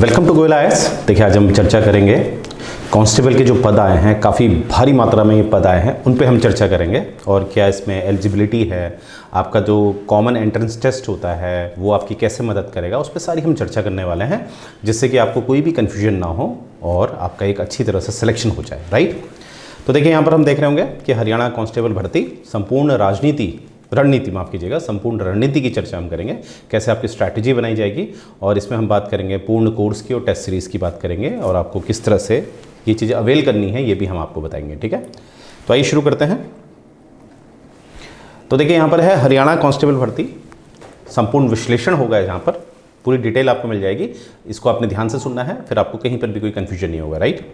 Welcome to Goyal IAS. देखिए आज हम चर्चा करेंगे कांस्टेबल के जो पद आए हैं, काफ़ी भारी मात्रा में ये पद आए हैं, उन पे हम चर्चा करेंगे और क्या इसमें एलिजिबिलिटी है, आपका जो कॉमन एंट्रेंस टेस्ट होता है वो आपकी कैसे मदद करेगा, उस पर सारी हम चर्चा करने वाले हैं, जिससे कि आपको कोई भी कन्फ्यूजन ना हो और आपका एक अच्छी तरह से सिलेक्शन हो जाए। राइट। तो देखिए यहाँ पर हम देख रहे होंगे कि हरियाणा कांस्टेबल भर्ती संपूर्ण संपूर्ण रणनीति की चर्चा हम करेंगे, कैसे आपकी स्ट्रैटेजी बनाई जाएगी, और इसमें हम बात करेंगे पूर्ण कोर्स की और टेस्ट सीरीज़ की बात करेंगे, और आपको किस तरह से ये चीज़ें अवेल करनी है ये भी हम आपको बताएंगे। ठीक है, तो आइए शुरू करते हैं। तो देखिए यहाँ पर है हरियाणा कांस्टेबल भर्ती, संपूर्ण विश्लेषण होगा यहाँ पर, पूरी डिटेल आपको मिल जाएगी। इसको आपने ध्यान से सुनना है, फिर आपको कहीं पर भी कोई कन्फ्यूजन नहीं होगा। राइट।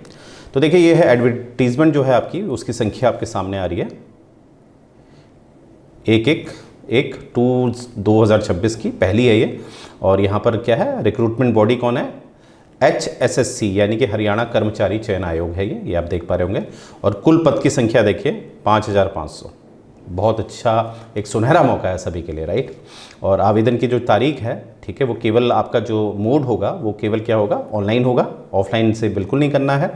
तो देखिए ये है एडवर्टीजमेंट जो है आपकी, उसकी संख्या आपके सामने आ रही है 1/1/2026 की पहली है ये। और यहाँ पर क्या है, रिक्रूटमेंट बॉडी कौन है, HSSC यानी कि हरियाणा कर्मचारी चयन आयोग है ये आप देख पा रहे होंगे। और कुल पद की संख्या देखिए 5500। बहुत अच्छा एक सुनहरा मौका है सभी के लिए। राइट। और आवेदन की जो तारीख है, ठीक है, वो केवल आपका जो मोड होगा वो केवल क्या होगा, ऑनलाइन होगा, ऑफलाइन से बिल्कुल नहीं करना है।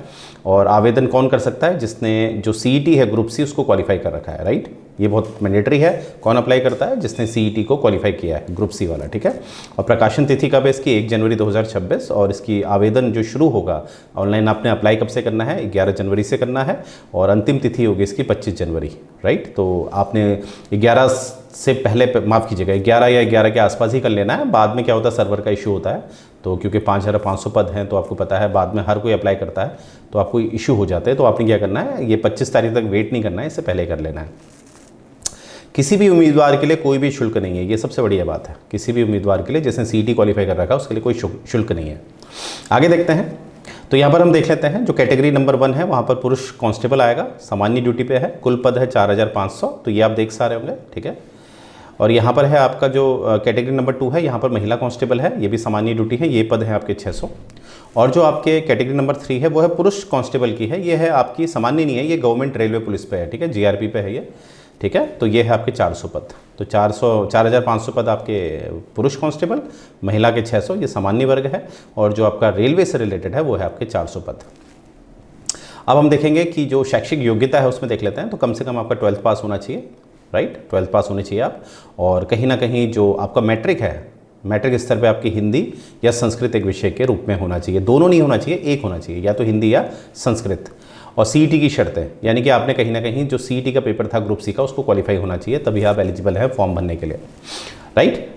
और आवेदन कौन कर सकता है, जिसने जो CET है ग्रुप C उसको क्वालिफाई कर रखा है। राइट। ये बहुत मैंडेटरी है। कौन अप्लाई करता है, जिसने CET को क्वालिफाई किया है, ग्रुप C वाला। ठीक है। और प्रकाशन तिथि कब है इसकी, 1 जनवरी 2026। और इसकी आवेदन जो शुरू होगा ऑनलाइन, आपने अप्लाई कब से करना है, 11 जनवरी से करना है, और अंतिम तिथि होगी इसकी 25 जनवरी। राइट। तो आपने 11 से पहले, माफ़ कीजिएगा, 11 या 11 के आसपास ही कर लेना है। बाद में क्या होता है, सर्वर का इशू होता है, तो क्योंकि 5500 पद हैं तो आपको पता है बाद में हर कोई अप्लाई करता है तो आपको इशू हो जाते हैं। तो आपने क्या करना है, ये 25 तारीख तक वेट नहीं करना है, इससे पहले कर लेना है। किसी भी उम्मीदवार के लिए कोई भी शुल्क नहीं है, ये सबसे बढ़िया बात है। किसी भी उम्मीदवार के लिए जिसने CET क्वालिफाई कर रखा है उसके लिए कोई शुल्क नहीं है। आगे देखते हैं। तो यहाँ पर हम देख लेते हैं, जो कैटेगरी नंबर 1 है वहाँ पर पुरुष कांस्टेबल आएगा, सामान्य ड्यूटी पे है, कुल पद है 4500, तो ये आप देख सा रहे होंगे। ठीक है। और यहाँ पर है आपका जो कैटेगरी नंबर 2 है, यहाँ पर महिला कांस्टेबल है, ये भी सामान्य ड्यूटी है, ये पद है आपके 600। और जो आपके कैटेगरी नंबर 3 है वो है पुरुष कांस्टेबल की है, ये है आपकी सामान्य नहीं है, ये गवर्नमेंट रेलवे पुलिस पे है। ठीक है, GRP पे है ये। ठीक है। तो ये है आपके 400 पद, तो 4500 पद आपके पुरुष कांस्टेबल, महिला के 600, ये सामान्य वर्ग है। और जो आपका रेलवे से रिलेटेड है वो है आपके 400 पद। अब हम देखेंगे कि जो शैक्षिक योग्यता है उसमें देख लेते हैं। तो कम से कम आपका 12th पास होना चाहिए। राइट। 12th पास होनी चाहिए आप। और कहीं ना कहीं जो आपका मैट्रिक है, मैट्रिक स्तर पे आपकी हिंदी या संस्कृत एक विषय के रूप में होना चाहिए। दोनों नहीं होना चाहिए, एक होना चाहिए, या तो हिंदी या संस्कृत। और CET की शर्तें, यानी कि आपने कहीं ना कहीं जो CET का पेपर था ग्रुप C का उसको क्वालिफाई होना चाहिए, तभी आप एलिजिबल हैं फॉर्म भरने के लिए। राइट।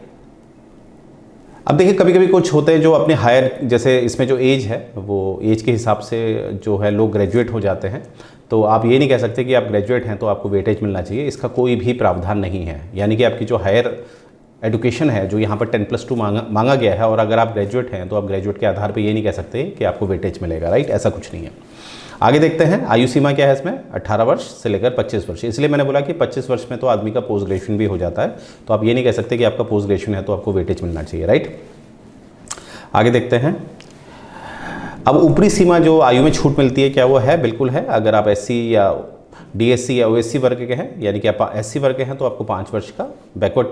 अब देखिए कभी कभी कुछ होते हैं जो अपने हायर, जैसे इसमें जो एज है वो एज के हिसाब से जो है लोग ग्रेजुएट हो जाते हैं, तो आप ये नहीं कह सकते कि आप ग्रेजुएट हैं तो आपको वेटेज मिलना चाहिए, इसका कोई भी प्रावधान नहीं है। यानी कि आपकी जो हायर एजुकेशन है, जो यहाँ पर 10+2 मांगा गया है, और अगर आप ग्रेजुएट हैं तो आप ग्रेजुएट के आधार पर ये नहीं कह सकते कि आपको वेटेज मिलेगा। राइट। ऐसा कुछ नहीं है। आगे देखते हैं, आयु सीमा क्या है इसमें, 18 वर्ष से लेकर 25 वर्ष। इसलिए मैंने बोला कि 25 वर्ष में तो आदमी का पोस्ट ग्रेजुएशन भी हो जाता है, तो आप ये नहीं कह सकते कि आपका पोस्ट ग्रेजुएशन है तो आपको वेटेज मिलना चाहिए। राइट। आगे देखते हैं। अब ऊपरी सीमा जो आयु में छूट मिलती है, क्या वो है, बिल्कुल है। अगर आप SC या DSC या OSC वर्ग के हैं, यानी कि आप SC वर्ग के हैं तो आपको 5 वर्ष का, बैकवर्ड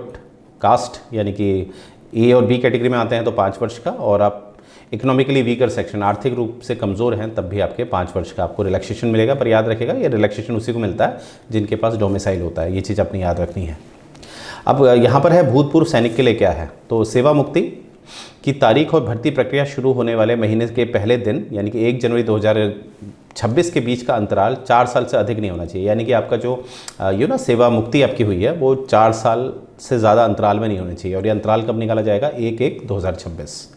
कास्ट यानी कि A और B कैटेगरी में आते हैं तो 5 वर्ष का, और आप इकोनॉमिकली वीकर सेक्शन, आर्थिक रूप से कमज़ोर हैं, तब भी आपके 5 वर्ष का आपको रिलैक्सेशन मिलेगा। पर याद रखिएगा ये रिलैक्सेशन उसी को मिलता है जिनके पास डोमिसाइल होता है, ये चीज़ अपनी याद रखनी है। अब यहाँ पर है भूतपूर्व सैनिक के लिए क्या है, तो सेवा मुक्ति की तारीख और भर्ती प्रक्रिया शुरू होने वाले महीने के पहले दिन, यानी कि 1 जनवरी 2026 के बीच का अंतराल 4 साल से अधिक नहीं होना चाहिए। यानी कि आपका जो सेवा मुक्ति आपकी हुई है वो 4 साल से ज़्यादा अंतराल में नहीं होनी चाहिए। और ये अंतराल कब निकाला जाएगा, 1/1/2026।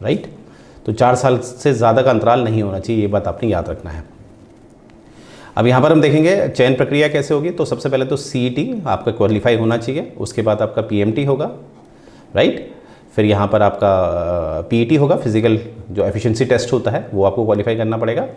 राइट। तो 4 साल से ज़्यादा का अंतराल नहीं होना चाहिए, ये बात आपने याद रखना है। अब यहाँ पर हम देखेंगे चयन प्रक्रिया कैसे होगी। तो सबसे पहले तो CET आपका क्वालिफाई होना चाहिए, उसके बाद आपका PMT होगा। राइट। फिर यहाँ पर आपका PET होगा, फिजिकल जो एफिशिएंसी टेस्ट होता है वो आपको क्वालिफाई करना पड़ेगा।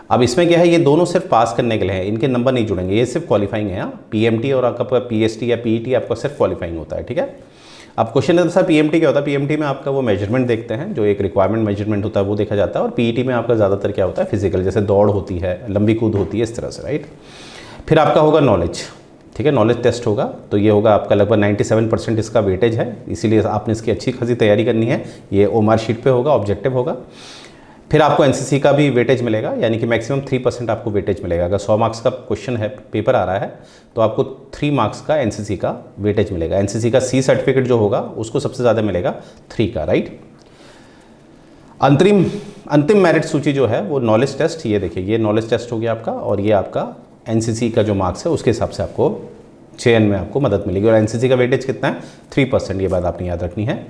अब इसमें क्या है, ये दोनों सिर्फ पास करने के लिए हैं, इनके नंबर नहीं जुड़ेंगे, ये सिर्फ क्वालिफाइंग है। PMT और आपका PST या PET आपका सिर्फ क्वालिफाइंग होता है। ठीक है। अब क्वेश्चन है सर PMT क्या होता है, PMT में आपका वो मेजरमेंट देखते हैं, जो एक रिक्वायरमेंट मेजरमेंट होता है वो देखा जाता है। और PET में आपका ज़्यादातर क्या होता है, फिजिकल, जैसे दौड़ होती है, लंबी कूद होती है, इस तरह से। राइट। फिर आपका होगा नॉलेज, ठीक है, नॉलेज टेस्ट होगा। तो ये होगा आपका लगभग 97% इसका वेटेज है, इसीलिए आपने इसकी अच्छी खासी तैयारी करनी है। ये ओएमआर शीट पे होगा, ऑब्जेक्टिव होगा। फिर आपको एनसीसी का भी वेटेज मिलेगा, यानी कि मैक्सिमम 3% आपको वेटेज मिलेगा। अगर 100 मार्क्स का क्वेश्चन है, पेपर आ रहा है, तो आपको 3 मार्क्स का एनसीसी का वेटेज मिलेगा। एनसीसी का सी सर्टिफिकेट जो होगा उसको सबसे ज़्यादा मिलेगा 3 का, राइट। अंतिम मेरिट सूची जो है वो नॉलेज टेस्ट, ये देखिए ये नॉलेज टेस्ट हो गया आपका, और ये आपका एनसीसी का जो मार्क्स है उसके हिसाब से आपको चयन में आपको मदद मिलेगी। और एनसीसी का वेटेज कितना है? 3%, ये बात आपने याद रखनी है।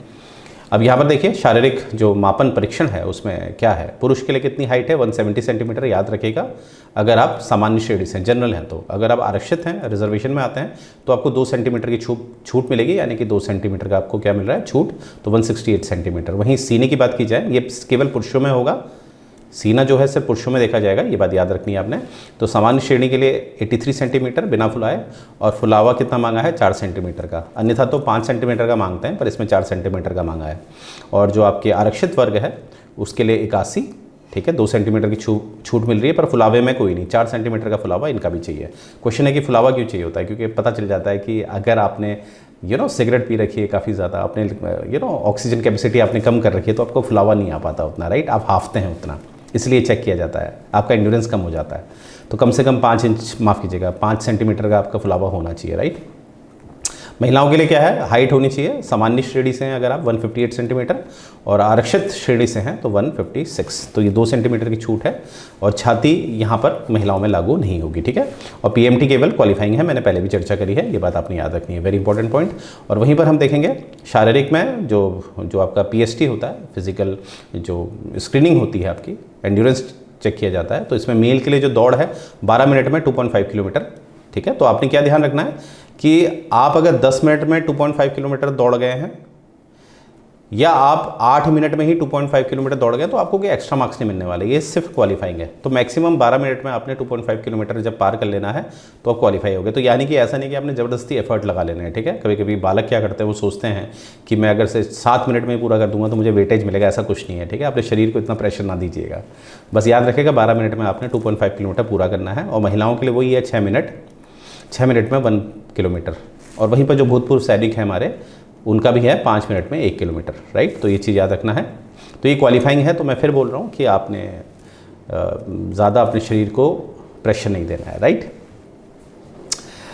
अब यहाँ पर देखिए शारीरिक जो मापन परीक्षण है उसमें क्या है, पुरुष के लिए कितनी हाइट है? 170 सेंटीमीटर, याद रखिएगा। अगर आप सामान्य श्रेणी से जनरल हैं तो, अगर आप आरक्षित हैं, रिजर्वेशन में आते हैं, तो आपको 2 सेंटीमीटर की छूट मिलेगी, यानी कि 2 सेंटीमीटर का आपको क्या मिल रहा है? छूट। तो 168 सेंटीमीटर। वहीं सीने की बात की जाए, ये केवल पुरुषों में होगा, सीना जो है सिर्फ पुरुषों में देखा जाएगा, ये बात याद रखनी है आपने। तो सामान्य श्रेणी के लिए 83 सेंटीमीटर बिना फुलाए, और फुलावा कितना मांगा है? 4 सेंटीमीटर का। अन्यथा तो 5 सेंटीमीटर का मांगते हैं, पर इसमें 4 सेंटीमीटर का मांगा है। और जो आपके आरक्षित वर्ग है उसके लिए 81, ठीक है, 2 सेंटीमीटर की छूट मिल रही है, पर फुलावे में कोई नहीं, 4 सेंटीमीटर का फुलावा इनका भी चाहिए। क्वेश्चन है कि फुलावा क्यों चाहिए होता है? क्योंकि पता चल जाता है कि अगर आपने सिगरेट पी रखी है काफ़ी ज़्यादा, आपने ऑक्सीजन कैपेसिटी आपने कम कर रखी है, तो आपको फुलावा नहीं आ पाता उतना, राइट। आप हाफते हैं उतना, इसलिए चेक किया जाता है, आपका एंड्योरेंस कम हो जाता है। तो कम से कम 5 सेंटीमीटर का आपका फुलावा होना चाहिए, राइट। महिलाओं के लिए क्या है? हाइट होनी चाहिए, सामान्य श्रेणी से हैं अगर आप 158 सेंटीमीटर, और आरक्षित श्रेणी से हैं तो 156। तो ये 2 सेंटीमीटर की छूट है, और छाती यहाँ पर महिलाओं में लागू नहीं होगी, ठीक है। और पीएमटी केवल क्वालिफाइंग है, मैंने पहले भी चर्चा करी है, ये बात आपने याद रखनी है, वेरी इंपॉर्टेंट पॉइंट। और वहीं पर हम देखेंगे शारीरिक में जो आपका पीएसटी होता है, फिजिकल जो स्क्रीनिंग होती है आपकी, एंड्योरेंस चेक किया जाता है। तो इसमें मेल के लिए जो दौड़ है 12 मिनट में 2.5 किलोमीटर, ठीक है। तो आपने क्या ध्यान रखना है कि आप अगर 10 मिनट में 2.5 किलोमीटर दौड़ गए हैं, या आप 8 मिनट में ही 2.5 किलोमीटर दौड़ गए, तो आपको कोई एक्स्ट्रा मार्क्स नहीं मिलने वाले, ये सिर्फ क्वालिफाइंग है। तो मैक्सिमम 12 मिनट में आपने 2.5 किलोमीटर जब पार कर लेना है तो आप क्वालिफाई हो गए। तो यानी कि ऐसा नहीं कि आपने ज़बरदस्ती एफर्ट लगा लेना है, ठीक है। कभी कभी बालक क्या करते हैं, वो सोचते हैं कि मैं अगर से 7 मिनट में पूरा कर दूंगा तो मुझे वेटेज मिलेगा, ऐसा कुछ नहीं है, ठीक है। अपने शरीर को इतना प्रेशर ना दीजिएगा, बस याद रखिएगा 12 मिनट में आपने 2.5 किलोमीटर पूरा करना है। और महिलाओं के लिए वही है 6 मिनट में 1 किलोमीटर। और वहीं पर जो भूतपूर्व सैनिक हैं हमारे, उनका भी है 5 मिनट में 1 किलोमीटर, राइट। तो ये चीज़ याद रखना है। तो ये क्वालिफाइंग है। तो मैं फिर बोल रहा हूँ कि आपने ज़्यादा अपने शरीर को प्रेशर नहीं देना है, राइट।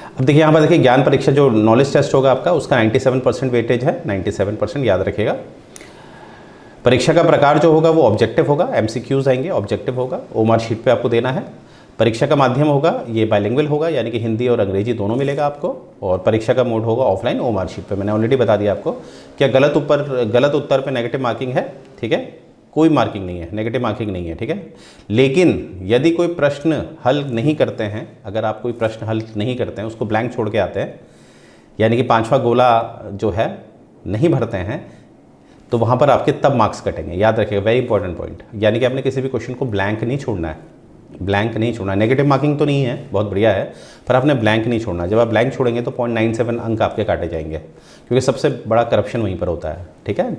अब देखिए यहाँ पर देखिए ज्ञान परीक्षा जो नॉलेज टेस्ट होगा आपका, उसका 97% वेटेज है, 97% याद रखिएगा। परीक्षा का प्रकार जो होगा वो ऑब्जेक्टिव होगा, एमसीक्यूज आएंगे, ऑब्जेक्टिव होगा, ओएमआर शीट पे आपको देना है। परीक्षा का माध्यम होगा ये बाइलिंगुअल होगा, यानी कि हिंदी और अंग्रेजी दोनों मिलेगा आपको। और परीक्षा का मोड होगा ऑफलाइन, ओएमआर शीट पे मैंने ऑलरेडी बता दिया आपको। क्या गलत उत्तर पे नेगेटिव मार्किंग है, ठीक है, कोई मार्किंग नहीं है, नेगेटिव मार्किंग नहीं है, ठीक है। लेकिन यदि कोई प्रश्न हल नहीं करते हैं, अगर आप कोई प्रश्न हल नहीं करते हैं, उसको ब्लैंक छोड़ के आते हैं, यानी कि 5वां गोला जो है नहीं भरते हैं, तो वहाँ पर आपके तब मार्क्स कटेंगे, याद रखिएगा, वेरी इंपॉर्टेंट पॉइंट। यानी कि आपने किसी भी क्वेश्चन को ब्लैंक नहीं छोड़ना है, ब्लैंक नहीं छोड़ना। नेगेटिव मार्किंग तो नहीं है, बहुत बढ़िया है, पर आपने ब्लैंक नहीं छोड़ना। जब आप ब्लैंक छोड़ेंगे तो 0.97 अंक आपके काटे जाएंगे, क्योंकि सबसे बड़ा करप्शन वहीं पर होता है, ठीक है।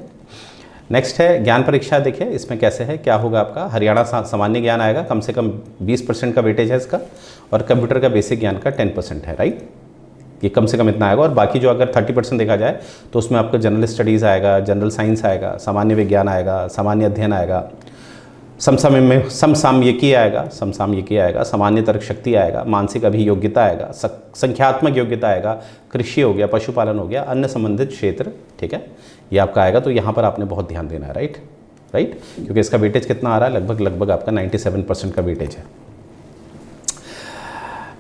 नेक्स्ट है ज्ञान परीक्षा। देखिए इसमें कैसे है, क्या होगा आपका, हरियाणा सामान्य ज्ञान आएगा, कम से कम 20% का वेटेज है इसका, और कंप्यूटर का बेसिक ज्ञान का 10% है, राइट। ये कम से कम इतना आएगा। और बाकी जो अगर 30% देखा जाए तो उसमें आपका जनरल स्टडीज़ आएगा, जनरल साइंस आएगा, सामान्य विज्ञान आएगा, सामान्य अध्ययन आएगा, समसामयिकी आएगा, सामान्य तर्क शक्ति आएगा, मानसिक अभियोग्यता आएगा, संख्यात्मक योग्यता आएगा, कृषि हो गया, पशुपालन हो गया, अन्य संबंधित क्षेत्र, ठीक है, ये आपका आएगा। तो यहाँ पर आपने बहुत ध्यान देना है, राइट, क्योंकि इसका वेटेज कितना आ रहा है, लगभग आपका 97% का वेटेज है।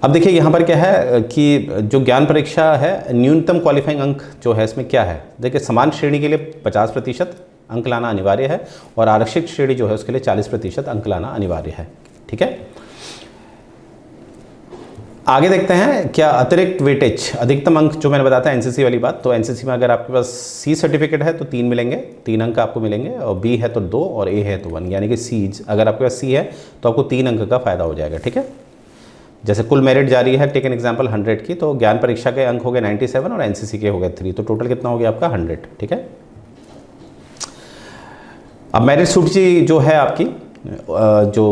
अब देखिए यहाँ पर क्या है कि जो ज्ञान परीक्षा है, न्यूनतम क्वालिफाइंग अंक जो है इसमें क्या है, देखिए समान श्रेणी के लिए 50% अंक लाना अनिवार्य है, और आरक्षित श्रेणी जो है उसके लिए 40% अंक लाना अनिवार्य है, ठीक है। आगे देखते हैं क्या अतिरिक्त वेटेज, अधिकतम अंक जो मैंने बताया था एनसीसी वाली बात। तो एनसीसी में अगर आपके पास सी सर्टिफिकेट है तो 3 मिलेंगे, 3 अंक आपको मिलेंगे, और बी है तो 2, और ए है तो 1, यानी कि सी, अगर आपके पास सी है तो आपको 3 अंक का फायदा हो जाएगा, ठीक है। जैसे कुल मेरिट जारी है, टेक एन एग्जाम्पल 100 की, तो ज्ञान परीक्षा के अंक हो गए 97 और एनसीसी के हो गए 3, तो टोटल कितना हो गया आपका 100, ठीक है। अब मेरिट सूची जो है आपकी, जो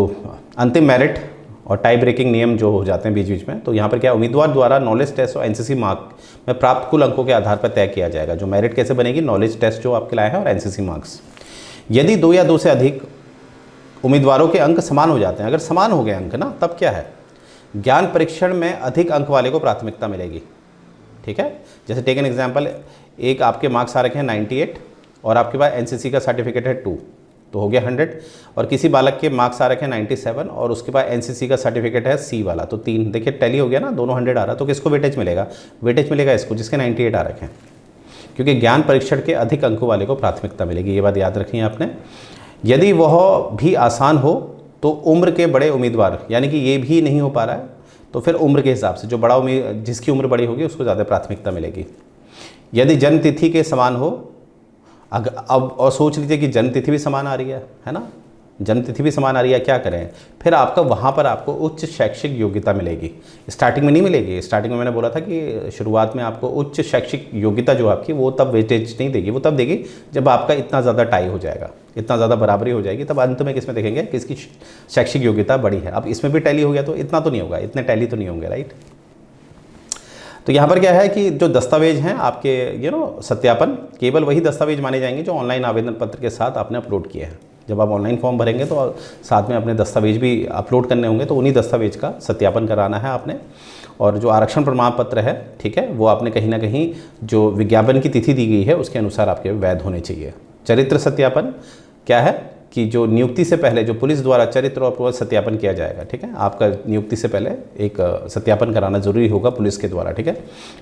अंतिम मेरिट और टाई ब्रेकिंग नियम जो हो जाते हैं बीच बीच में। तो यहाँ पर क्या उम्मीदवार द्वारा नॉलेज टेस्ट और एनसीसी मार्क में प्राप्त कुल अंकों के आधार पर तय किया जाएगा। जो मेरिट कैसे बनेगी, नॉलेज टेस्ट जो आपके लाए हैं और एनसीसी मार्क्स। यदि 2 या 2 से अधिक उम्मीदवारों के अंक समान हो जाते हैं, अगर समान हो गए अंक ना, तब क्या है, ज्ञान परीक्षण में अधिक अंक वाले को प्राथमिकता मिलेगी। ठीक है, जैसे टेक एन एग्जाम्पल, एक आपके मार्क्स आ रखे हैं 98 और आपके पास एनसीसी का सर्टिफिकेट है 2, तो हो गया 100। और किसी बालक के मार्क्स आ रखे हैं 97 और उसके पास एनसीसी का सर्टिफिकेट है C वाला, तो 3, देखिए टैली हो गया ना, दोनों 100 आ रहा। तो किसको वेटेज मिलेगा, वेटेज मिलेगा इसको जिसके 98 आ रखे हैं, क्योंकि ज्ञान परीक्षण के अधिक अंकों वाले को प्राथमिकता मिलेगी। ये बात याद रखनी है आपने। यदि वह भी आसान हो तो उम्र के बड़े उम्मीदवार, यानी कि ये भी नहीं हो पा रहा है, तो फिर उम्र के हिसाब से जो बड़ा जिसकी उम्र बड़ी होगी उसको ज़्यादा प्राथमिकता मिलेगी। यदि जन्म तिथि के समान हो, अब और सोच लीजिए कि जन्म तिथि भी समान आ रही है ना, जन्म तिथि भी समान आ रही है, क्या करें फिर आपका वहाँ पर आपको उच्च शैक्षिक योग्यता मिलेगी। स्टार्टिंग में नहीं मिलेगी, स्टार्टिंग में मैंने बोला था कि शुरुआत में आपको उच्च शैक्षिक योग्यता जो आपकी, वो तब वेटेज नहीं देगी, वो तब देगी जब आपका इतना ज़्यादा टाई हो जाएगा, इतना ज़्यादा बराबरी हो जाएगी, तब अंत में किसमें देखेंगे कि इसकी शैक्षिक योग्यता बड़ी है। अब इसमें भी टैली हो गया तो इतना तो नहीं होगा, इतने टैली तो नहीं होंगे, राइट। तो यहाँ पर क्या है कि जो दस्तावेज हैं आपके सत्यापन, केवल वही दस्तावेज माने जाएंगे जो ऑनलाइन आवेदन पत्र के साथ आपने अपलोड किए हैं। जब आप ऑनलाइन फॉर्म भरेंगे तो साथ में अपने दस्तावेज भी अपलोड करने होंगे, तो उन्हीं दस्तावेज का सत्यापन कराना है आपने। और जो आरक्षण प्रमाण पत्र है, ठीक है, वो आपने कहीं ना कहीं जो विज्ञापन की तिथि दी गई है उसके अनुसार आपके वैध होने चाहिए। चरित्र सत्यापन क्या है कि जो नियुक्ति से पहले जो पुलिस द्वारा चरित्र और प्रवृत्ति सत्यापन किया जाएगा। ठीक है, आपका नियुक्ति से पहले एक सत्यापन कराना जरूरी होगा पुलिस के द्वारा। ठीक है,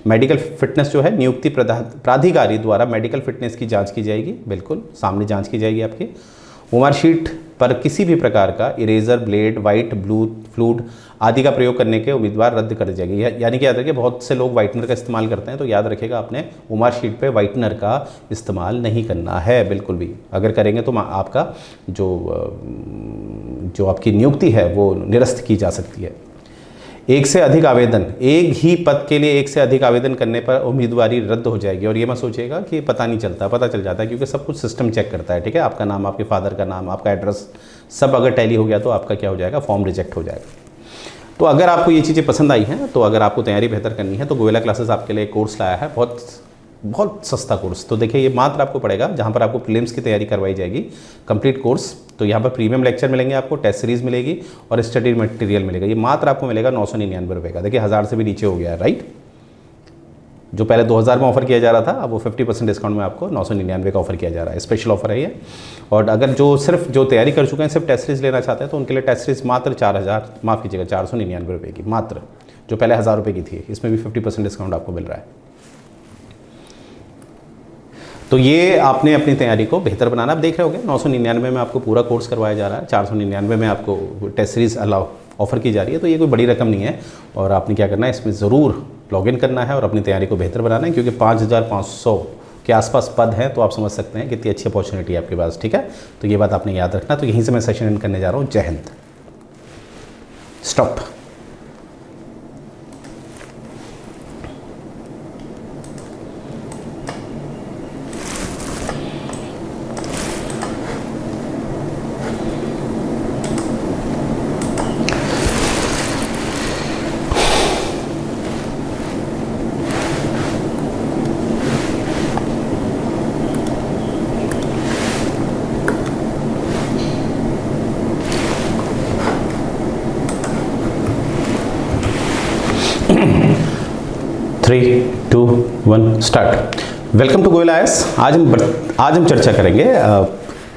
मेडिकल फिटनेस जो है नियुक्ति प्राधिकारी द्वारा मेडिकल फिटनेस की जांच की जाएगी, बिल्कुल सामने जांच की जाएगी आपकी। मार्कशीट पर किसी भी प्रकार का eraser, blade, white, blue, fluid आदि का प्रयोग करने के उम्मीदवार रद्द कर जाएगी। यानी कि याद रखिए, बहुत से लोग वाइटनर का इस्तेमाल करते हैं, तो याद रखिएगा आपने मार्कशीट पे वाइटनर का इस्तेमाल नहीं करना है बिल्कुल भी। अगर करेंगे तो आपका जो आपकी नियुक्ति है वो निरस्त की जा सकती है। एक से अधिक आवेदन, एक ही पद के लिए एक से अधिक आवेदन करने पर उम्मीदवारी रद्द हो जाएगी। और ये मत सोचिएगा कि पता नहीं चलता, पता चल जाता है, क्योंकि सब कुछ सिस्टम चेक करता है। ठीक है, आपका नाम, आपके फादर का नाम, आपका एड्रेस सब अगर टैली हो गया तो आपका क्या हो जाएगा, फॉर्म रिजेक्ट हो जाएगा। तो अगर आपको ये चीज़ें पसंद आई हैं, तो अगर आपको तैयारी बेहतर करनी है तो गोयला क्लासेस आपके लिए कोर्स लाया है, बहुत सस्ता कोर्स। तो देखिए, ये मात्र आपको पड़ेगा, जहाँ पर आपको प्रीलिम्स की तैयारी करवाई जाएगी, कंप्लीट कोर्स। तो यहाँ पर प्रीमियम लेक्चर मिलेंगे आपको, टेस्ट सीरीज मिलेगी और स्टडी मटेरियल मिलेगा। ये मात्र आपको मिलेगा 999 रुपये का। देखिए 1000 से भी नीचे हो गया है, राइट। जो पहले 2000 में ऑफर किया जा रहा था, अब वो 50% डिस्काउंट में आपको 999 का ऑफर किया जा रहा है। स्पेशल ऑफर है ये। और अगर जो तैयारी कर चुके हैं, सिर्फ टेस्ट सीरीज लेना चाहते हैं, तो उनके लिए टेस्ट सीरीज मात्र 499 रुपये की, मात्र, जो पहले 1000 रुपये की थी। इसमें भी 50% डिस्काउंट आपको मिल रहा है। तो ये आपने अपनी तैयारी को बेहतर बनाना। आप देख रहे होंगे 999 में आपको पूरा कोर्स करवाया जा रहा है, 499 में आपको टेस्ट सीरीज अलाउ ऑफर की जा रही है। तो ये कोई बड़ी रकम नहीं है और आपने क्या करना है, इसमें ज़रूर लॉगिन करना है और अपनी तैयारी को बेहतर बनाना है, क्योंकि 5500 के आसपास पद हैं। तो आप समझ सकते हैं कितनी अच्छी अपॉर्चुनिटी है आपके पास। ठीक है, तो ये बात आपने याद रखना। तो यहीं से मैं सेशन एंड करने जा रहा हूँ। जय हिंद। Stop. Three, two, one, start. Welcome to Goyal IAS. आज हम चर्चा करेंगे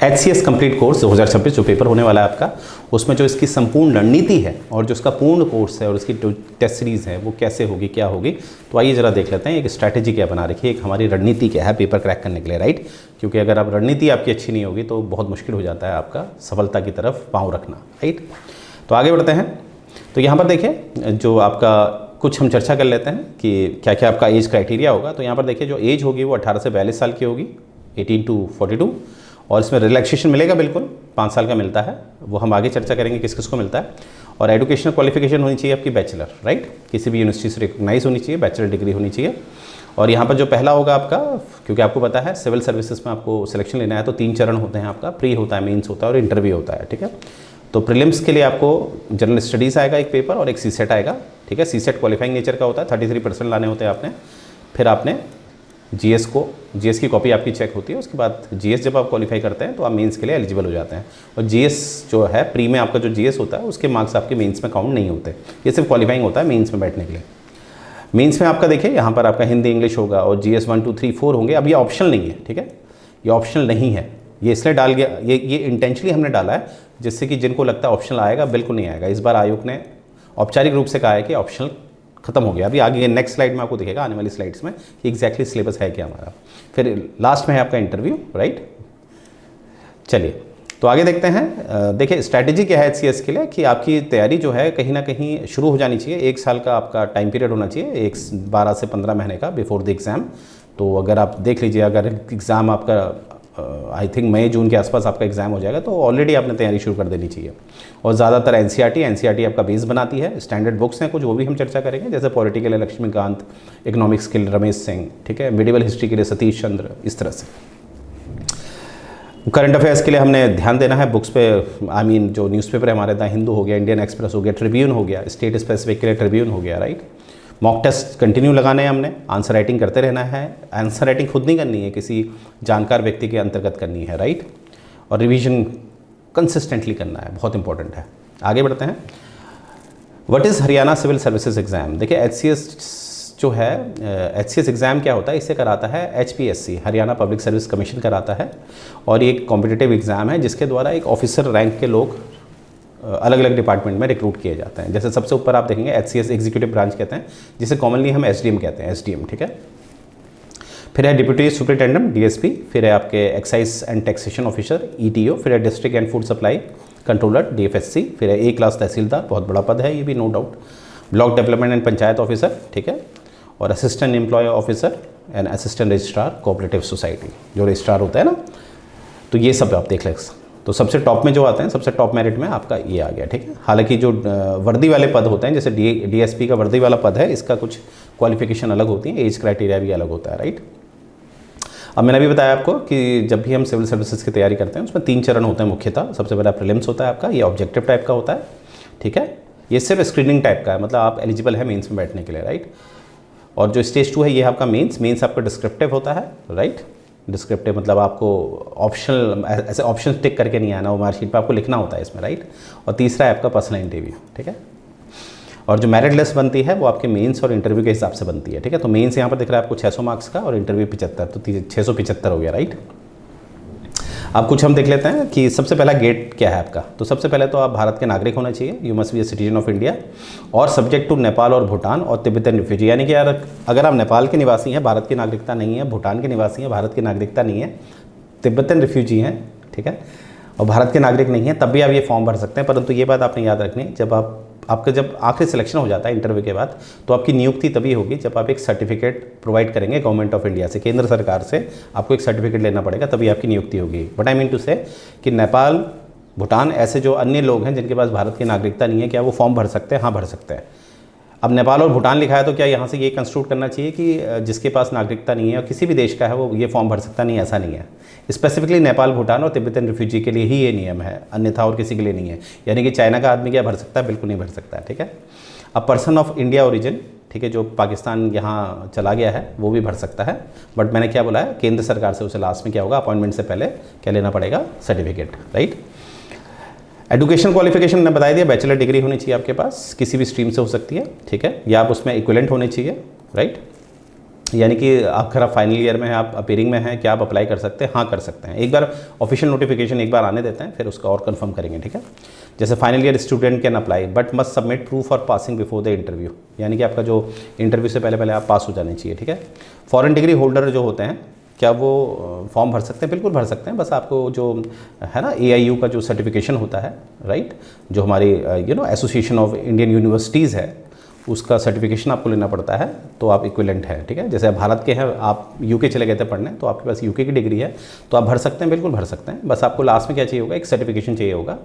HCS कंप्लीट कोर्स 2026 जो पेपर होने वाला है आपका, उसमें जो इसकी संपूर्ण रणनीति है और जो इसका पूर्ण कोर्स है और इसकी जो टेस्ट सीरीज़ है वो कैसे होगी, क्या होगी। तो आइए ज़रा देख लेते हैं एक स्ट्रैटेजी क्या बना रखी है, एक हमारी रणनीति क्या है पेपर क्रैक करने के लिए, राइट। क्योंकि अगर आप रणनीति आपकी अच्छी नहीं होगी तो बहुत मुश्किल हो जाता है आपका सफलता की तरफ पाँव रखना, राइट। तो आगे बढ़ते हैं। तो यहाँ पर देखिए, जो आपका कुछ हम चर्चा कर लेते हैं कि क्या क्या आपका एज क्राइटेरिया होगा। तो यहाँ पर देखिए, जो एज होगी वो 18 से 42 साल की होगी, 18 to 42। और इसमें रिलैक्सेशन मिलेगा, बिल्कुल 5 साल का मिलता है, वो हम आगे चर्चा करेंगे किस किस को मिलता है। और एजुकेशनल क्वालिफिकेशन होनी चाहिए आपकी बैचलर, राइट, किसी भी यूनिवर्सिटी से रिकॉग्नाइज होनी चाहिए, बैचलर डिग्री होनी चाहिए। और यहाँ पर जो पहला होगा आपका, क्योंकि आपको पता है सिविल सर्विसेज में आपको सिलेक्शन लेना है तो 3 चरण होते हैं आपका, प्री होता है, मेंस होता है और इंटरव्यू होता है, ठीक है। तो प्रीलिम्स के लिए आपको जनरल स्टडीज़ आएगा एक पेपर और एक सीसेट आएगा, ठीक है। सीसेट क्वालिफाइंग नेचर का होता है, 33% लाने होते हैं आपने। फिर आपने जीएस की कॉपी आपकी चेक होती है, उसके बाद जीएस जब आप क्वालिफाई करते हैं तो आप मेंस के लिए एलिजिबल हो जाते हैं। और जीएस जो है प्री में आपका जो जीएस होता है उसके मार्क्स आपके मेंस में काउंट नहीं होते, ये सिर्फ क्वालिफाइंग होता है मेंस में बैठने के लिए। मेंस में आपका देखिए यहाँ पर आपका हिंदी इंग्लिश होगा और जीएस 1 2 3 4 होंगे। अब ये ऑप्शनल नहीं है, ठीक है, ये ऑप्शनल नहीं है, ये इसलिए डाल गया, ये इंटेंशनली हमने डाला है जिससे कि जिनको लगता है ऑप्शनल आएगा, बिल्कुल नहीं आएगा। इस बार आयोग ने औपचारिक रूप से कहा है कि ऑप्शनल खत्म हो गया। अभी आगे नेक्स्ट स्लाइड में आपको दिखेगा, आने वाली स्लाइड्स में, कि एग्जैक्टली सिलेबस है क्या हमारा। फिर लास्ट में है आपका इंटरव्यू, राइट। चलिए तो आगे देखते हैं। देखिए स्ट्रैटेजी क्या है एचसीएस के लिए कि आपकी तैयारी जो है कहीं ना कहीं शुरू हो जानी चाहिए। 1 साल का आपका टाइम पीरियड होना चाहिए, 12 से 15 महीने का बिफोर द एग्ज़ाम। तो अगर आप देख लीजिए, अगर एग्ज़ाम आपका आई थिंक मई जून के आसपास आपका एग्ज़ाम हो जाएगा तो ऑलरेडी आपने तैयारी शुरू कर देनी चाहिए। और ज़्यादातर एनसीईआरटी आपका बेस बनाती है, स्टैंडर्ड बुक्स हैं कुछ, वो भी हम चर्चा करेंगे, जैसे पॉलिटिकल है लक्ष्मीकांत, इकोनॉमिक्स के लिए रमेश सिंह, ठीक है, मिडिवल हिस्ट्री के लिए सतीश चंद्र, इस तरह से। करंट अफेयर्स के लिए हमने ध्यान देना है बुक्स पे, जो न्यूज़पेपर है हमारे, द हिंदू हो गया, इंडियन एक्सप्रेस हो गया, ट्रिब्यून हो गया, स्टेट स्पेसिफिक के लिए ट्रिब्यून हो गया, राइट। मॉक टेस्ट कंटिन्यू लगाने हैं हमने, आंसर राइटिंग करते रहना है। आंसर राइटिंग खुद नहीं करनी है, किसी जानकार व्यक्ति के अंतर्गत करनी है, राइट। और रिवीजन कंसिस्टेंटली करना है, बहुत इंपॉर्टेंट है। आगे बढ़ते हैं। What is Haryana civil services exam. देखिए एचसीएस जो है, एचसीएस एग्ज़ाम क्या होता है, इससे कराता है HPSC, Haryana public service commission कराता है। और ये एक कॉम्पिटिटिव एग्ज़ाम है जिसके द्वारा एक ऑफिसर रैंक के लोग अलग अलग डिपार्टमेंट में रिक्रूट किए जाते हैं। जैसे सबसे ऊपर आप देखेंगे एचसीएस एग्जीक्यूटिव ब्रांच कहते हैं, जिसे कॉमनली हम एसडीएम कहते हैं, एसडीएम, ठीक है। फिर है डिप्यूटी सुपरिटेंडेंट डीएसपी, फिर है आपके excise and taxation officer ETO, फिर है district and food supply controller DFSC, फिर है ए क्लास तहसीलदार, बहुत बड़ा पद है ये भी, no doubt. Block development and panchayat officer, ठीक है। और assistant employ officer and assistant registrar cooperative society, जो रजिस्ट्रार होता है ना, तो ये सब आप देख लें। तो सबसे टॉप में जो आते हैं, सबसे टॉप मेरिट में आपका ये आ गया, ठीक है। हालांकि जो वर्दी वाले पद होते हैं, जैसे डीएसपी का वर्दी वाला पद है, इसका कुछ क्वालिफिकेशन अलग होती है, एज क्राइटेरिया भी अलग होता है, राइट। अब मैंने अभी बताया आपको कि जब भी हम सिविल सर्विसेज की तैयारी करते हैं उसमें 3 चरण होते हैं मुख्यतः। सबसे पहला प्रीलिम्स होता है आपका, ये ऑब्जेक्टिव टाइप का होता है, ठीक है। ये सिर्फ स्क्रीनिंग टाइप का है, मतलब आप एलिजिबल है मेंस में बैठने के लिए, राइट। और जो स्टेज 2 है ये आपका मेंस आपका डिस्क्रिप्टिव होता है, राइट। डिस्क्रिप्टिव मतलब आपको ऑप्शनल, ऐसे ऑप्शन टिक करके नहीं आना, वो मार्कशीट पर आपको लिखना होता है इसमें, राइट। और तीसरा है आपका पर्सनल इंटरव्यू, ठीक है। और जो मेरिट लिस्ट बनती है वो आपके मेंस और इंटरव्यू के हिसाब से बनती है, ठीक है। तो मेंस यहाँ पर दिख रहा है आपको 600 मार्क्स का और इंटरव्यू 75, तो 675 हो गया, राइट। अब कुछ हम देख लेते हैं कि सबसे पहला गेट क्या है आपका। तो सबसे पहले तो आप भारत के नागरिक होना चाहिए, you must be a citizen of India, और सब्जेक्ट टू नेपाल और भूटान और तिब्बतन रिफ्यूजी, यानी कि यार अगर आप नेपाल के निवासी हैं, भारत की नागरिकता नहीं है, भूटान के निवासी हैं, भारत की नागरिकता नहीं है, तिब्बतन रिफ्यूजी हैं, ठीक है, और भारत के नागरिक नहीं है, तब भी आप ये फॉर्म भर सकते हैं। परंतु ये बात आपने याद रखनी, जब आपका जब आखिरी सिलेक्शन हो जाता है इंटरव्यू के बाद, तो आपकी नियुक्ति तभी होगी जब आप एक सर्टिफिकेट प्रोवाइड करेंगे गवर्नमेंट ऑफ इंडिया से, केंद्र सरकार से आपको एक सर्टिफिकेट लेना पड़ेगा, तभी आपकी नियुक्ति होगी। बट आई मीन टू से कि नेपाल, भूटान, ऐसे जो अन्य लोग हैं जिनके पास भारत की नागरिकता नहीं है, क्या वो फॉर्म भर सकते हैं? हाँ, भर सकते हैं। अब नेपाल और भूटान लिखा है तो क्या यहाँ से ये कंस्ट्रूट करना चाहिए कि जिसके पास नागरिकता नहीं है और किसी भी देश का है वो ये फॉर्म भर सकता नहीं है? ऐसा नहीं है। स्पेसिफिकली नेपाल, भूटान और तिब्बतन रिफ्यूजी के लिए ही ये नियम है, अन्यथा और किसी के लिए नहीं है। यानी कि चाइना का आदमी क्या भर सकता है? बिल्कुल नहीं भर सकता है, ठीक है। अब पर्सन ऑफ इंडिया ओरिजिन, ठीक है, जो पाकिस्तान यहाँ चला गया है वो भी भर सकता है। बट मैंने क्या बोला है, केंद्र सरकार से उसे लास्ट में क्या होगा, अपॉइंटमेंट से पहले क्या लेना पड़ेगा? Certificate, right. एजुकेशन क्वालिफिकेशन मैंने बता दिया, बैचलर डिग्री होनी चाहिए आपके पास, किसी भी स्ट्रीम से हो सकती है, ठीक है, या आप उसमें इक्विवेलेंट होने चाहिए, राइट। यानी कि अगर आप फाइनल ईयर में हैं, आप अपीयरिंग में हैं, क्या आप अप्लाई कर सकते हैं? हाँ, कर सकते हैं। एक बार ऑफिशियल नोटिफिकेशन एक बार आने देते हैं, फिर उसका और कंफर्म करेंगे, ठीक है। जैसे final year student can apply but must submit proof for passing before the interview, यानी कि आपका जो इंटरव्यू से पहले आप पास हो जाने चाहिए, ठीक है। फॉरेन डिग्री होल्डर जो होते हैं, क्या वो फॉर्म भर सकते हैं? बिल्कुल भर सकते हैं। बस आपको जो है ना AIU का जो सर्टिफिकेशन होता है, राइट, जो हमारी एसोसिएशन ऑफ इंडियन यूनिवर्सिटीज़ है, उसका सर्टिफिकेशन आपको लेना पड़ता है, तो आप इक्विवेलेंट है, ठीक है। जैसे आप भारत के हैं, आप UK चले गए थे पढ़ने, तो आपके पास UK की डिग्री है, तो आप भर सकते हैं, बिल्कुल भर सकते हैं। बस आपको लास्ट में क्या चाहिए होगा? एक सर्टिफिकेशन चाहिए होगा,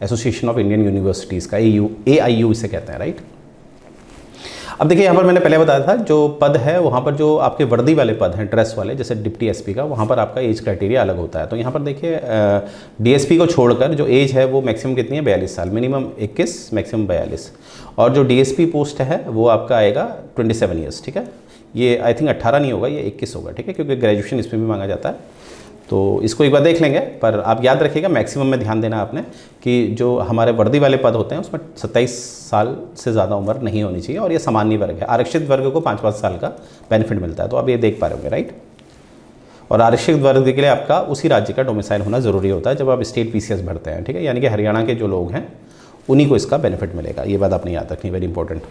एसोसिएशन ऑफ इंडियन यूनिवर्सिटीज़ का, AIU इसे कहते हैं, राइट। अब देखिए यहाँ पर मैंने पहले बताया था जो पद है वहाँ पर जो आपके वर्दी वाले पद हैं ड्रेस वाले, जैसे डिप्टी एसपी का, वहाँ पर आपका एज क्राइटेरिया अलग होता है। तो यहाँ पर देखिए डीएसपी को छोड़कर जो एज है वो मैक्सिमम कितनी है, 42 साल, मिनिमम 21, मैक्सिमम 42। और जो डीएसपी पोस्ट है वो आपका आएगा 27 ईयर्स, ठीक है। ये आई थिंक 18 नहीं होगा, ये 21 होगा, ठीक है, क्योंकि ग्रेजुएशन इसमें भी मांगा जाता है। तो इसको एक बार देख लेंगे, पर आप याद रखिएगा मैक्सिमम में ध्यान देना आपने कि जो हमारे वर्दी वाले पद होते हैं उसमें 27 साल से ज़्यादा उम्र नहीं होनी चाहिए। और ये सामान्य वर्ग है, आरक्षित वर्ग को 5-5 साल का बेनिफिट मिलता है। तो आप ये देख पा रहे होंगे, राइट। और आरक्षित वर्ग के लिए आपका उसी राज्य का डोमिसाइल होना ज़रूरी होता है जब आप स्टेट पीसीएस भरते हैं, ठीक है। यानी कि हरियाणा के जो लोग हैं उन्हीं को इसका बेनिफिट मिलेगा, ये बात आपने याद रखनी, वेरी इंपॉर्टेंट।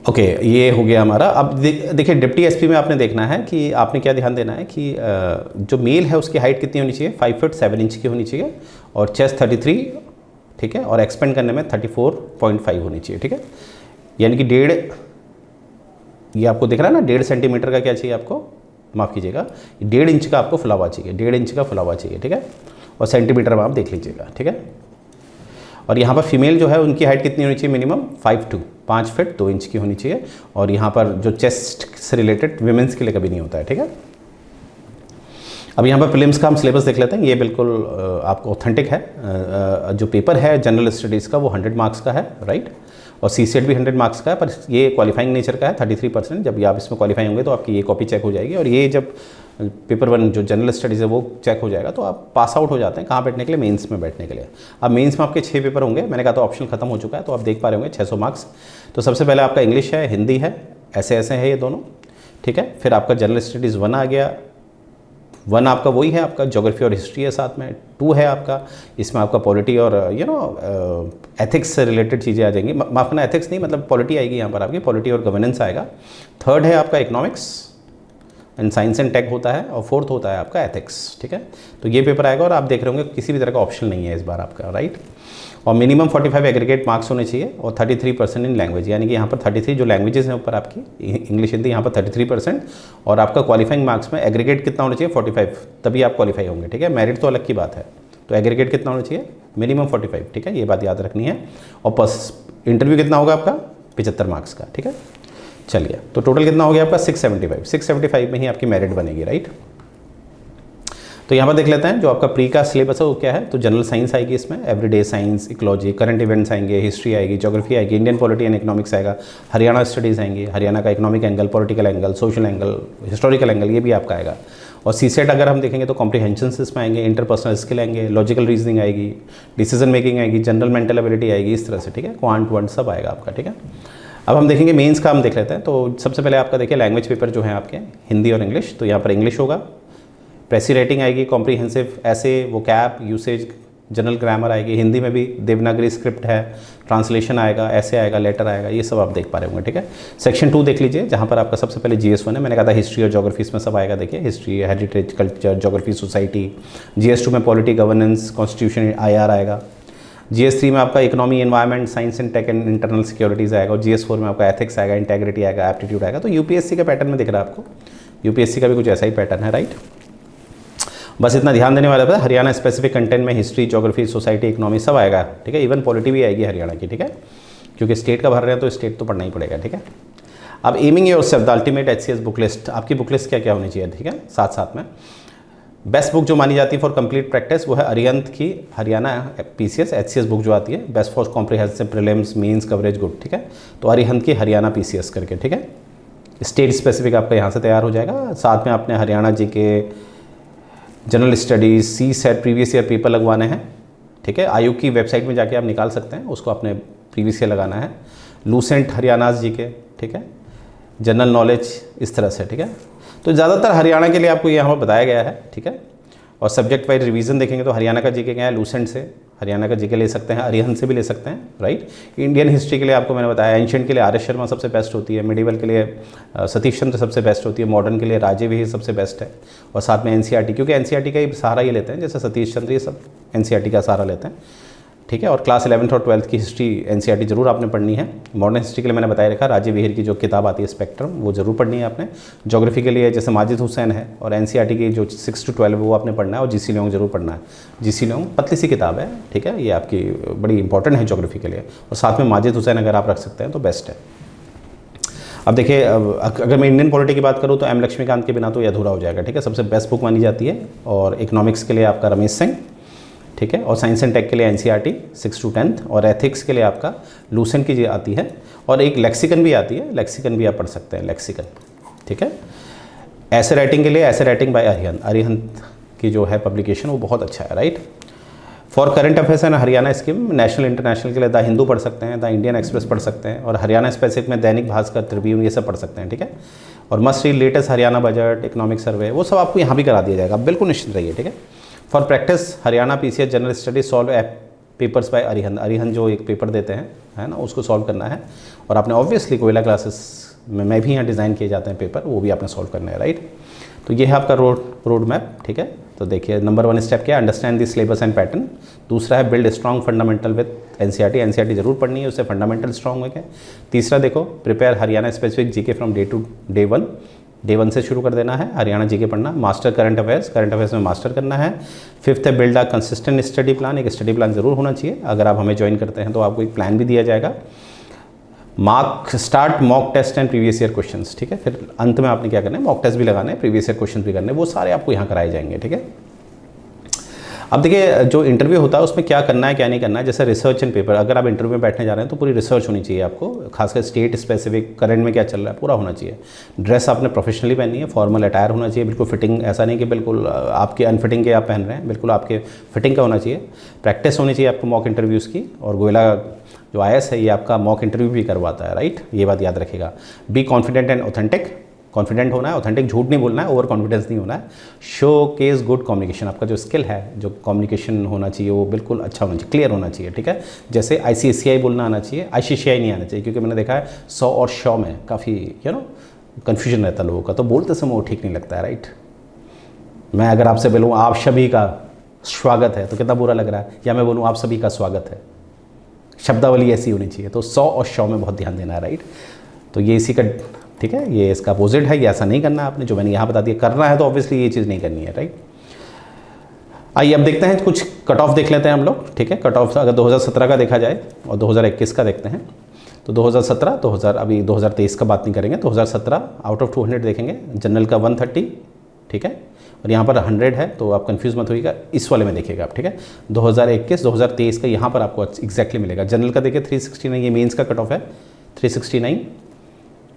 ओके, ये हो गया हमारा। अब देखिए डिप्टी एसपी में आपने देखना है कि आपने क्या ध्यान देना है कि जो मेल है उसकी हाइट कितनी होनी चाहिए, 5 फीट 7 इंच की होनी चाहिए, और चेस्ट 33, ठीक है, और एक्सपेंड करने में 34.5 होनी चाहिए, ठीक है। यानी कि 1.5, ये आपको दिख रहा है ना, 1.5 सेंटीमीटर का क्या चाहिए आपको, माफ़ कीजिएगा, 1.5 इंच का आपको फुलावा चाहिए, 1.5 इंच का फुलावा चाहिए, ठीक है। और सेंटीमीटर में आप देख लीजिएगा, ठीक है। और यहाँ पर फीमेल जो है उनकी हाइट कितनी होनी चाहिए, मिनिमम 5 फीट 2 इंच की होनी चाहिए। और यहाँ पर जो चेस्ट से रिलेटेड विमेंस के लिए कभी नहीं होता है, ठीक है। अब यहाँ पर प्रीलिम्स का हम सिलेबस देख लेते हैं। ये बिल्कुल आपको ऑथेंटिक है। जो पेपर है जनरल स्टडीज़ का वो 100 मार्क्स का है, राइट। और सीसेट भी 100 मार्क्स का है, पर ये क्वालिफाइंग नेचर का है, 33%। जब आप इसमें क्वालिफाई होंगे तो आपकी ये कॉपी चेक हो जाएगी। और ये जब पेपर 1 जो जनरल स्टडीज़ है वो चेक हो जाएगा तो आप पास आउट हो जाते हैं। कहाँ बैठने के लिए, मेंस में बैठने के लिए। अब मेंस में आपके 6 पेपर होंगे, मैंने कहा तो ऑप्शन खत्म हो चुका है, तो आप देख पा रहे होंगे 600 मार्क्स। तो सबसे पहले आपका इंग्लिश है, हिंदी है, ऐसे है ये दोनों, ठीक है। फिर आपका जनरल स्टडीज़ 1 आ गया, 1 आपका वही है, आपका ज्योग्राफी और हिस्ट्री है साथ में। 2 है आपका, इसमें आपका पॉलिटी और एथिक्स से रिलेटेड चीज़ें आ जाएंगी। माफ करना, एथिक्स नहीं, मतलब पॉलिटी आएगी यहाँ पर आपकी, पॉलिटी और गवर्नेंस आएगा। 3rd है आपका economics and science and tech होता है, और 4th होता है आपका एथिक्स, ठीक है। तो ये पेपर आएगा और आप देख रहे होंगे किसी भी तरह का ऑप्शन नहीं है इस बार आपका, राइट। और मिनिमम 45 एग्रीगेट मार्क्स होने चाहिए, और 33% इन लैंग्वेज, यानी कि यहाँ पर 33 जो लैंग्वेजेस हैं ऊपर आपकी इंग्लिश हिंदी, यहाँ पर 33%। और आपका क्वालिफाइंग मार्क्स में एग्रीगेट कितना होना चाहिए, 45, तभी आप क्वालिफाई होंगे, ठीक है। मेरिट तो अलग की बात है, तो एग्रीगेट कितना होना चाहिए, मिनिमम 45, ठीक है, ये बात याद रखनी है। और इंटरव्यू कितना होगा आपका, 75 मार्क्स का, ठीक है। चलिए, तो टोटल कितना हो गया आपका, 675 में ही आपकी मेरिट बनेगी, राइट। तो यहाँ पर देख लेते हैं जो आपका प्री का सिलेबस है वो क्या है। तो जनरल साइंस आएगी इसमें, everyday science, ecology, current events आएंगे, हिस्ट्री आएगी, ज्योग्राफी आएगी, इंडियन पॉलिटी एंड इकोनॉमिक्स आएगा, हरियाणा स्टडीज़ आएंगी, हरियाणा का economic angle, political angle, social angle, historical angle, ये भी आपका आएगा। और सीसेट अगर हम देखेंगे तो कॉम्प्रीहेंशन इसमें आएंगे, इंटरपर्सनल स्किल आएंगे, लॉजिकल रीजनिंग आएगी, डिसीजन मेकिंग आएगी, जनरल मेंटल एबिलिटी आएगी, इस तरह से, ठीक है। क्वांट वंट सब आएगा आपका, ठीक है। अब हम देखेंगे मेंस का, हम देख लेते हैं। तो सबसे पहले आपका देखिए लैंग्वेज पेपर जो है आपके हिंदी और इंग्लिश। तो यहाँ पर इंग्लिश होगा, प्रेसी राइटिंग आएगी, कॉम्प्रीहेंसिव ऐसे, वोकैब, यूसेज, जनरल ग्रामर आएगी। हिंदी में भी देवनागरी स्क्रिप्ट है, ट्रांसलेशन आएगा, ऐसे आएगा, लेटर आएगा, ये सब आप देख पा रहे होंगे, ठीक है। सेक्शन 2 देख लीजिए, जहाँ पर आपका सबसे पहले GS1 है। मैंने कहा था हिस्ट्री और ज्योग्राफी इसमें सब आएगा, देखिए history, heritage, culture, geography, society. GS2 में पॉलिटी, गवर्नेंस, कॉन्स्टिट्यूशन, IR आएगा। GS3 में आपका economy, environment, science and tech and internal securities आएगा। और GS4 में आपका एथिक्स आएगा, इंटेग्रिटी आएगा, एप्टीट्यूड आएगा। तो UPSC का पैटर्न में दिख रहा है आपको, UPSC का भी कुछ ऐसा ही पैटर्न है, राइट। बस इतना ध्यान देने वाला था। हरियाणा स्पेसिफिक कंटेंट में हिस्ट्री, ज्योग्राफी, सोसाइटी, इकोनॉमी सब आएगा, ठीक है। इवन पॉलिटी भी आएगी हरियाणा की, ठीक है, क्योंकि स्टेट का भर रहे हैं तो स्टेट तो पढ़ना ही पड़ेगा, ठीक है। अब aiming yourself the ultimate HCS book list, आपकी बुक लिस्ट क्या क्या होनी चाहिए, ठीक है। साथ साथ में बेस्ट बुक जो मानी जाती है फॉर कंप्लीट प्रैक्टिस वो है अरिहंत की हरियाणा PCS HCS बुक जो आती है, best for comprehensive prelims, mains coverage, good, ठीक है। तो अरिहंत की हरियाणा PCS करके, ठीक है। स्टेट स्पेसिफिक आपका यहाँ से तैयार हो जाएगा। साथ में आपने Haryana GK, general studies, CSET previous year paper लगवाने हैं, ठीक है। आयोग की वेबसाइट में जाके आप निकाल सकते हैं, उसको आपने प्रीवियस ईयर लगाना है। लूसेंट हरियाणा GK, ठीक है, जनरल नॉलेज, इस तरह से, ठीक है। तो ज़्यादातर हरियाणा के लिए आपको यहाँ पर बताया गया है, ठीक है। और सब्जेक्ट वाइज रिवीजन देखेंगे तो हरियाणा का GK क्या है, लूसेंट से हरियाणा का GK ले सकते हैं, अरिहंत से भी ले सकते हैं, राइट। इंडियन हिस्ट्री के लिए आपको मैंने बताया, एंशिएंट के लिए RS शर्मा सबसे बेस्ट होती है, मिडिवल के लिए सतीश चंद्र सबसे बेस्ट होती है, मॉडर्न के लिए राजे भी सबसे बेस्ट है। और साथ में NCERT, क्योंकि NCERT का ही सहारा ये लेते हैं, जैसे सतीश चंद्र ये सब NCERT का सहारा लेते हैं। ठीक है। और क्लास 11th और 12th की हिस्ट्री एनसीईआरटी जरूर आपने पढ़नी है। मॉडर्न हिस्ट्री के लिए मैंने बताया रखा, राजीव विहिर की जो किताब आती है स्पेक्ट्रम, वो जरूर पढ़नी है आपने। ज्योग्राफी के लिए जैसे माजिद हुसैन है, और एनसीईआरटी की जो 6 to 12 वो आपने पढ़ना है, और जीसी लियोंग जरूर पढ़ना है। जीसी लियोंग पतली सी किताब है, ठीक है, ये आपकी बड़ी इंपॉर्टेंट है ज्योग्राफी के लिए, और साथ में माजिद हुसैन अगर आप रख सकते हैं तो बेस्ट है। अब देखिए, अगर मैं इंडियन पॉलिटी की बात करूँ तो एम लक्ष्मीकांत के बिना तो ये अधूरा हो जाएगा, ठीक है। सबसे बेस्ट बुक मानी जाती है। और इकोनॉमिक्स के लिए आपका रमेश सिंह, ठीक है। और साइंस एंड टेक के लिए एनसीईआरटी 6 to 10th, और एथिक्स के लिए आपका लूसेंट की आती है, और एक लेक्सिकन भी आती है, लेक्सिकन भी आप पढ़ सकते हैं, लेक्सिकन, ठीक है। ऐसे राइटिंग के लिए ऐसे राइटिंग बाय अरिहंत की जो है पब्लिकेशन, वो बहुत अच्छा है, right. For current affairs and Haryana scheme, national international के लिए द हिंदू पढ़ सकते हैं, द इंडियन एक्सप्रेस पढ़ सकते हैं, और हरियाणा स्पेसिफिक में दैनिक भास्कर, ट्रिब्यून, ये सब पढ़ सकते हैं, ठीक है। और must read latest Haryana budget, economic survey, वो सब आपको यहाँ भी करा दिया जाएगा, बिल्कुल निश्चित रहिए, ठीक है। For practice Haryana PCS general study solve papers by Arihant, Arihant जो एक पेपर देते हैं, है ना, उसको सॉल्व करना है। और आपने ऑब्वियसली कोयला क्लासेस में भी यहाँ डिज़ाइन किए जाते हैं पेपर, वो भी आपने सॉल्व करना है, राइट। तो ये है आपका रोड मैप, ठीक है। तो देखिए, नंबर 1 स्टेप क्या है, understand the syllabus and pattern. दूसरा है build strong fundamental with NCERT, NCERT जरूर पढ़नी है, उससे फंडामेंटल स्ट्रॉन्ग हो गए। तीसरा देखो, prepare Haryana specific GK from day one से शुरू कर देना है, हरियाणा जीके पढ़ना। मास्टर करंट अफेयर्स में मास्टर करना है। फिफ्थ है build a consistent study plan, एक स्टडी प्लान जरूर होना चाहिए। अगर आप हमें ज्वाइन करते हैं तो आपको एक प्लान भी दिया जाएगा। Start mock test and previous year questions, ठीक है। फिर अंत में आपने क्या करना है, मॉक टेस्ट भी लगाना है, प्रीवियस ईयर क्वेश्चन भी करने हैं, वो सारे आपको यहाँ कराए जाएंगे, ठीक है। अब देखिए, जो इंटरव्यू होता है उसमें क्या करना है क्या नहीं करना है, जैसे रिसर्च एंड पेपर, अगर आप इंटरव्यू में बैठने जा रहे हैं तो पूरी रिसर्च होनी चाहिए आपको, खासकर स्टेट स्पेसिफिक करंट में क्या चल रहा है पूरा होना चाहिए। ड्रेस आपने प्रोफेशनली पहननी है, फॉर्मल अटायर होना चाहिए, बिल्कुल फिटिंग, ऐसा नहीं कि बिल्कुल आपके अनफिटिंग के आप पहन रहे हैं, बिल्कुल आपके फिटिंग का होना चाहिए। प्रैक्टिस होनी चाहिए आपको मॉक इंटरव्यूज़ की, और गोयला जो IAS है ये आपका मॉक इंटरव्यू भी करवाता है, राइट, ये बात याद रखिएगा। Be confident and authentic, confident होना है, ऑथेंटिक झूठ नहीं बोलना है, ओवर कॉन्फिडेंस नहीं होना है। शो केस गुड कम्युनिकेशन, आपका जो स्किल है, जो कम्युनिकेशन होना चाहिए वो बिल्कुल अच्छा होना चाहिए, क्लियर होना चाहिए, ठीक है। जैसे ICSCI बोलना आना चाहिए, ICCI नहीं आना चाहिए, क्योंकि मैंने देखा है 100 और 100 में काफ़ी कन्फ्यूजन रहता है लोगों का, तो बोलते समय वो ठीक नहीं लगता है, राइट। मैं अगर आपसे बोलूँ आप सभी का स्वागत है तो कितना बुरा लग रहा है, या मैं बोलूँ आप सभी का स्वागत है, शब्दावली ऐसी होनी चाहिए। तो 100 और 100 में बहुत ध्यान देना है, राइट। तो ये इसी का, ठीक है, ये इसका अपोजिट है, ये ऐसा नहीं करना है आपने, जो मैंने यहाँ बता दिया। करना है तो ऑब्वियसली ये चीज़ नहीं करनी है, राइट। आइए अब देखते हैं, कुछ कट ऑफ देख लेते हैं हम लोग, ठीक है। कट ऑफ अगर 2017 का देखा जाए और 2021 का देखते हैं, तो 2017 अभी 2023 का बात नहीं करेंगे, 2017 आउट ऑफ 200 देखेंगे, जनरल का 130, ठीक है, और यहाँ पर 100 है, तो आप कंफ्यूज मत होइएगा, इस वाले में देखिएगा आप, ठीक है। 2021 2023 का यहाँ पर आपको एग्जैक्टली मिलेगा। जनरल का देखिए 369, ये मेंस का कट ऑफ है 369,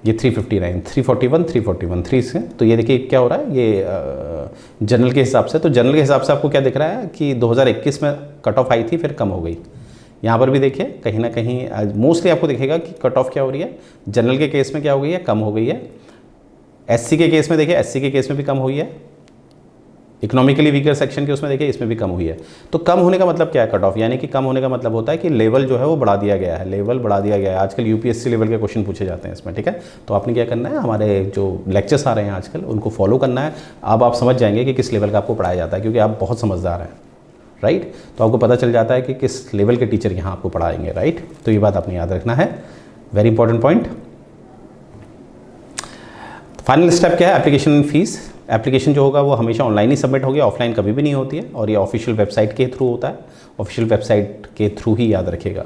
ये 359, 341, 341, 3 से, तो ये देखिए क्या हो रहा है, ये जनरल के हिसाब से। तो जनरल के हिसाब से आपको क्या दिख रहा है कि 2021 में कट ऑफ आई थी, फिर कम हो गई। यहाँ पर भी देखिए कहीं ना कहीं मोस्टली आपको दिखेगा कि कट ऑफ क्या हो रही है, जनरल के केस में क्या हो गई है, कम हो गई है। SC के केस में देखिए, SC के केस में भी कम हुई है। इकोनॉमिकली वीकर सेक्शन के उसमें देखिए, इसमें भी कम हुई है। तो कम होने का मतलब क्या है, कट ऑफ, यानी कि कम होने का मतलब होता है कि लेवल जो है वो बढ़ा दिया गया है, लेवल बढ़ा दिया गया है। आजकल UPSC लेवल के क्वेश्चन पूछे जाते हैं इसमें, ठीक है। तो आपने क्या करना है, हमारे जो लेक्चर्स आ रहे हैं आजकल उनको फॉलो करना है। अब आप समझ जाएंगे कि किस लेवल का आपको पढ़ाया जाता है, क्योंकि आप बहुत समझदार हैं, राइट। तो आपको पता चल जाता है कि किस लेवल के टीचर यहाँ आपको पढ़ाएंगे, राइट। तो ये बात आपने याद रखना है, very important point. Final step क्या है, एप्लीकेशन फीस। एप्लीकेशन जो होगा वो हमेशा ऑनलाइन ही सबमिट होगी, ऑफलाइन कभी भी नहीं होती है, और ये ऑफिशियल वेबसाइट के थ्रू होता है, ऑफिशियल वेबसाइट के थ्रू ही याद रखिएगा,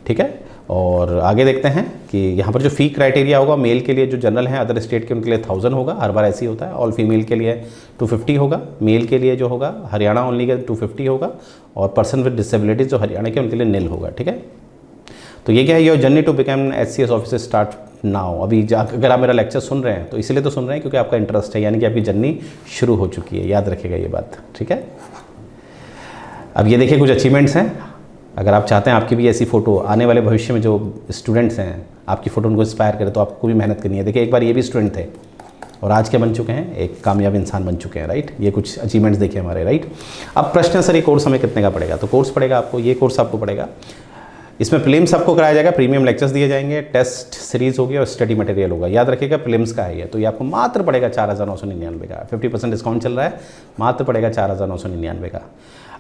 ठीक है। और आगे देखते हैं कि यहाँ पर जो फ़ी क्राइटेरिया होगा, मेल के लिए जो जनरल हैं, अदर स्टेट के उनके लिए 1000 होगा, हर बार ऐसे ही होता है। ऑल फीमेल के लिए 250 होगा, मेल के लिए जो होगा हरियाणा ओनली का 250 होगा, और पर्सन विद डिसेबिलिटीज़ जो हरियाणा के उनके लिए निल होगा, ठीक है। तो ये क्या है, your journey to become SCS officer start now. अभी अगर आप मेरा लेक्चर सुन रहे हैं तो इसलिए तो सुन रहे हैं क्योंकि आपका इंटरेस्ट है, यानी कि आपकी जर्नी शुरू हो चुकी है, याद रखिएगा ये बात, ठीक है। अब ये देखिए कुछ अचीवमेंट्स हैं, अगर आप चाहते हैं आपकी भी ऐसी फ़ोटो आने वाले भविष्य में जो स्टूडेंट्स हैं आपकी फ़ोटो उनको इंस्पायर करे, तो आपको भी मेहनत करनी है। देखिए एक बार ये भी स्टूडेंट थे और आज क्या बन चुके हैं, एक कामयाब इंसान बन चुके हैं, राइट। ये कुछ अचीवमेंट्स देखिए हमारे, राइट। अब प्रश्न है सर ये कोर्स हमें कितने का पड़ेगा, तो कोर्स पड़ेगा आपको, ये कोर्स आपको पड़ेगा, इसमें प्रीलिम्स आपको कराया जाएगा, प्रीमियम लेक्चर्स दिए जाएंगे, टेस्ट सीरीज होगी और स्टडी मटेरियल होगा। याद रखिएगा प्रीलिम्स का है ये, तो ये आपको मात्र पड़ेगा 4999 का, 50% डिस्काउंट चल रहा है, मात्र पड़ेगा 4999 का।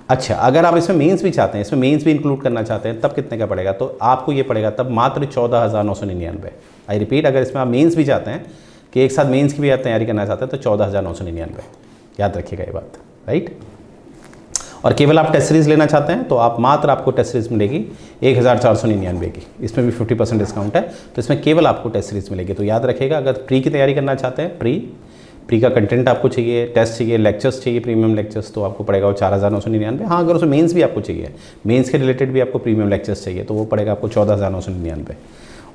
अच्छा, अगर आप इसमें मेंस भी चाहते हैं, इसमें मेंस भी इंक्लूड करना चाहते हैं, तब कितने का पड़ेगा? तो आपको ये पड़ेगा तब मात्र 14,999। आई रिपीट, अगर इसमें आप मेंस भी चाहते हैं कि एक साथ मेंस की भी आप तैयारी करना चाहते हैं तो 14,999, याद रखिएगा ये बात, राइट। और केवल आप टेस्ट सीरीज़ लेना चाहते हैं तो आप मात्र आपको टेस्ट सीरीज़ मिलेगी 1,499 की, इसमें भी 50% डिस्काउंट है, तो इसमें केवल आपको टेस्ट सीरीज़ मिलेगी। तो याद रखिएगा, अगर प्री की तैयारी करना चाहते हैं, प्री का कंटेंट आपको चाहिए, टेस्ट चाहिए, लेक्चर्स चाहिए, प्रीमियम लेक्चर्स, तो आपको पड़ेगा वो 4,999। हाँ, अगर उसमें मेंस भी आपको चाहिए, मेंस के रिलेटेड भी आपको प्रीमियम लेक्चर्स चाहिए, तो वो पड़ेगा आपको 14,999।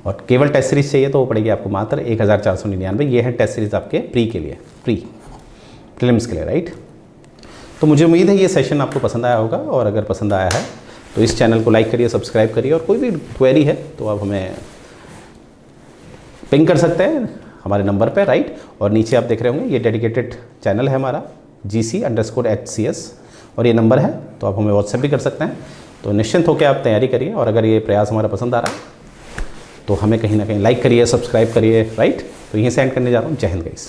और केवल टेस्ट सीरीज़ चाहिए तो वो पड़ेगी आपको मात्र 1,499। ये है टेस्ट सीरीज़ आपके प्री के लिए, प्रीलिम्स के लिए, राइट। तो मुझे उम्मीद है ये सेशन आपको पसंद आया होगा, और अगर पसंद आया है तो इस चैनल को लाइक करिए, सब्सक्राइब करिए, और कोई भी क्वेरी है तो आप हमें पिंग कर सकते हैं हमारे नंबर पे, राइट। और नीचे आप देख रहे होंगे ये डेडिकेटेड चैनल है हमारा GC_HCS, और ये नंबर है, तो आप हमें व्हाट्सएप भी कर सकते हैं। तो निश्चिंत होकर आप तैयारी करिए, और अगर ये प्रयास हमारा पसंद आ रहा है तो हमें कहीं ना कहीं लाइक करिए, सब्सक्राइब करिए, राइट। तो यहीं से एंड करने जा रहा हूँ। जय हिंद गाइस।